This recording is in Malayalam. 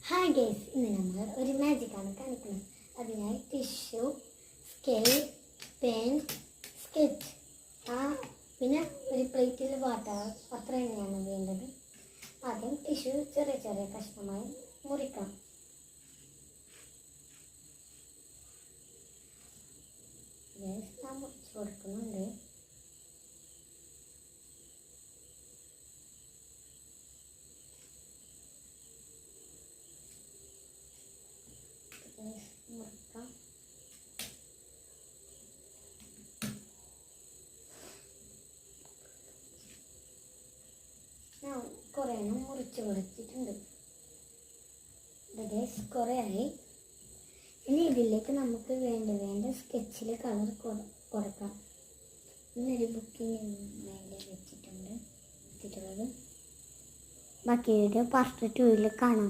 ഹായ് ഗൈസ്, ഇന്ന് നമ്മൾ ഒരു മാജിക്കാണ് കാണിക്കുന്നത്. അതിനായി ടിഷ്യൂ, സ്കെയിൽ, പെൻ, സ്കെച്ച്, പിന്നെ ഒരു പ്ലേറ്റിൽ വാട്ടർ, അത്ര തന്നെയാണ് വേണ്ടത്. ആദ്യം ടിഷ്യൂ ചെറിയ ചെറിയ കഷ്ണമായി മുറിക്കാം. ഞാൻ മുറിച്ച് കൊടുക്കുന്നുണ്ട്. മുറിക്കാം. ഞാൻ കുറേ മുറിച്ച് കൊടുത്തിട്ടുണ്ട്. കുറേ ആയി. ഇനി ഇതിലേക്ക് നമുക്ക് വേണ്ട സ്കെച്ചിൽ കളർ കൊടുക്കാം. ഇന്നൊരു ബുക്കിംഗ് മേലെ വെച്ചിട്ടുള്ളത്. ബാക്കി വീഡിയോ പാർട്ട് 2 കാണാം.